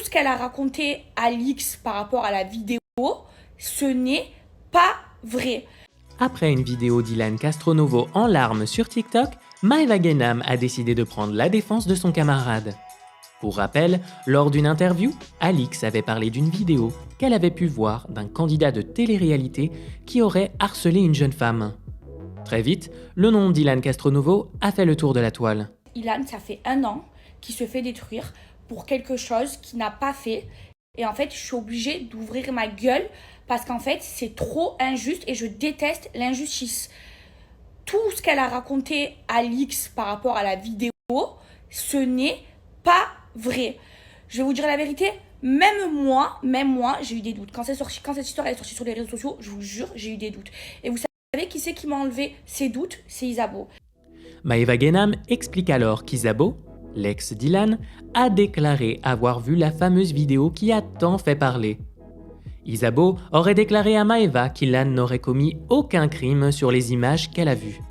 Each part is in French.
ce qu'elle a raconté Alix par rapport à la vidéo, ce n'est pas vrai. Après une vidéo d'Ilan Castronovo en larmes sur TikTok, Maeva Genam a décidé de prendre la défense de son camarade. Pour rappel, lors d'une interview, Alix avait parlé d'une vidéo qu'elle avait pu voir d'un candidat de télé-réalité qui aurait harcelé une jeune femme. Très vite, le nom d'Ilan Castronovo a fait le tour de la toile. Ilan, ça fait 1 an qu'il se fait détruire pour quelque chose qu'il n'a pas fait. Et en fait, je suis obligée d'ouvrir ma gueule parce qu'en fait, c'est trop injuste et je déteste l'injustice. Tout ce qu'elle a raconté Alix par rapport à la vidéo, ce n'est pas vrai. Je vais vous dire la vérité, même moi, j'ai eu des doutes. Quand cette histoire est sortie sur les réseaux sociaux, je vous jure, j'ai eu des doutes. Et vous savez qui c'est qui m'a enlevé ces doutes? C'est Isabeau. Maeva Genam explique alors qu'Isabeau, l'ex d'Ilan, a déclaré avoir vu la fameuse vidéo qui a tant fait parler. Isabeau aurait déclaré à Maeva qu'Ilan n'aurait commis aucun crime sur les images qu'elle a vues.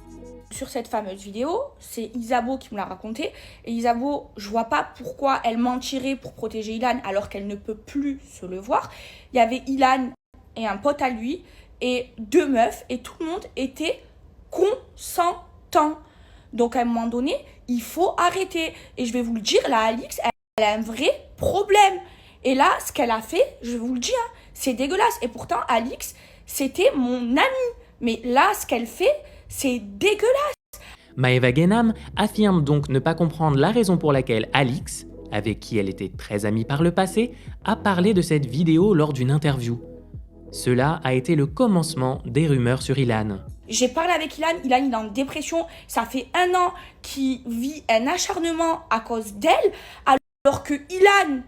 Sur cette fameuse vidéo, c'est Isabeau qui me l'a raconté. Et Isabeau, je vois pas pourquoi elle mentirait pour protéger Ilan alors qu'elle ne peut plus se le voir. Il y avait Ilan et un pote à lui et 2 meufs et tout le monde était consentant. Donc à un moment donné, il faut arrêter. Et je vais vous le dire, la Alix, elle a un vrai problème. Et là, ce qu'elle a fait, je vous le dis, hein, c'est dégueulasse. Et pourtant, Alix, c'était mon amie. Mais là, ce qu'elle fait, c'est dégueulasse. Maeva Genam affirme donc ne pas comprendre la raison pour laquelle Alix, avec qui elle était très amie par le passé, a parlé de cette vidéo lors d'une interview. Cela a été le commencement des rumeurs sur Ilan. J'ai parlé avec Ilan, il est en dépression, ça fait 1 an qu'il vit un acharnement à cause d'elle, alors que Ilan,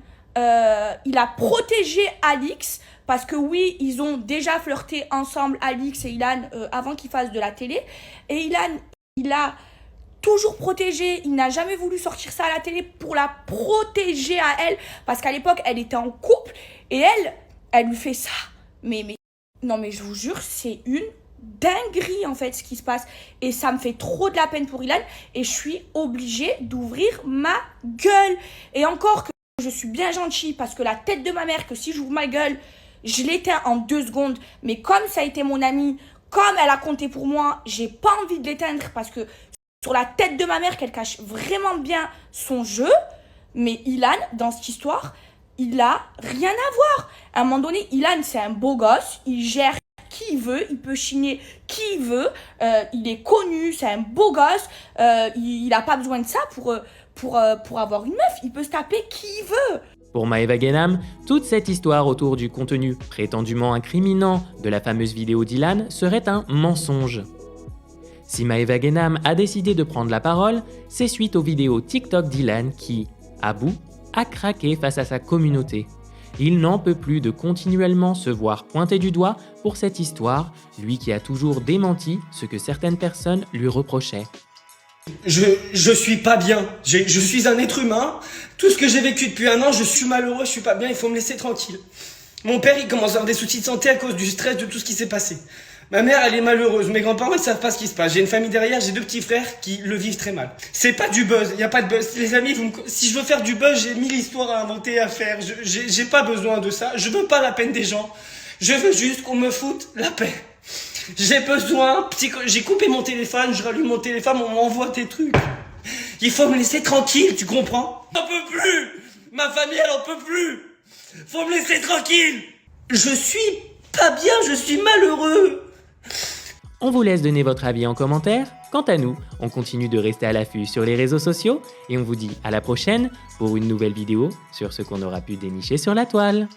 il a protégé Alix, parce que oui, ils ont déjà flirté ensemble, Alix et Ilan, avant qu'ils fassent de la télé, et Ilan, il a toujours protégé, il n'a jamais voulu sortir ça à la télé pour la protéger à elle, parce qu'à l'époque, elle était en couple, et elle lui fait ça. Non mais je vous jure, c'est une dinguerie en fait ce qui se passe. Et ça me fait trop de la peine pour Ilan et je suis obligée d'ouvrir ma gueule. Et encore que je suis bien gentille parce que la tête de ma mère, que si j'ouvre ma gueule, je l'éteins en 2 secondes. Mais comme ça a été mon amie, comme elle a compté pour moi, j'ai pas envie de l'éteindre parce que sur la tête de ma mère qu'elle cache vraiment bien son jeu. Mais Ilan, dans cette histoire, il a rien à voir. À un moment donné, Ilan, c'est un beau gosse. Il gère qui il veut. Il peut chiner qui il veut. Il est connu. C'est un beau gosse. Il n'a pas besoin de ça pour avoir une meuf. Il peut se taper qui il veut. Pour Maeva Genam, toute cette histoire autour du contenu prétendument incriminant de la fameuse vidéo d'Ilan serait un mensonge. Si Maeva Genam a décidé de prendre la parole, c'est suite aux vidéos TikTok d'Ilan qui, à bout, a craqué face à sa communauté. Il n'en peut plus de continuellement se voir pointer du doigt pour cette histoire, lui qui a toujours démenti ce que certaines personnes lui reprochaient. Je suis pas bien, je suis un être humain, tout ce que j'ai vécu depuis 1 an, je suis malheureux, je suis pas bien, il faut me laisser tranquille. Mon père il commence à avoir des soucis de santé à cause du stress de tout ce qui s'est passé. Ma mère elle est malheureuse, mes grands-parents ils savent pas ce qui se passe, j'ai une famille derrière, j'ai 2 petits frères qui le vivent très mal. C'est pas du buzz, y a pas de buzz, les amis, si je veux faire du buzz, j'ai 1000 histoires à inventer, à faire, j'ai pas besoin de ça, je veux pas la peine des gens, je veux juste qu'on me foute la paix. J'ai besoin, j'ai coupé mon téléphone, je rallume mon téléphone, on m'envoie des trucs. Il faut me laisser tranquille, tu comprends? J'en peux plus! Ma famille, elle en peut plus! Faut me laisser tranquille! Je suis pas bien, je suis malheureux! On vous laisse donner votre avis en commentaire. Quant à nous, on continue de rester à l'affût sur les réseaux sociaux et on vous dit à la prochaine pour une nouvelle vidéo sur ce qu'on aura pu dénicher sur la toile.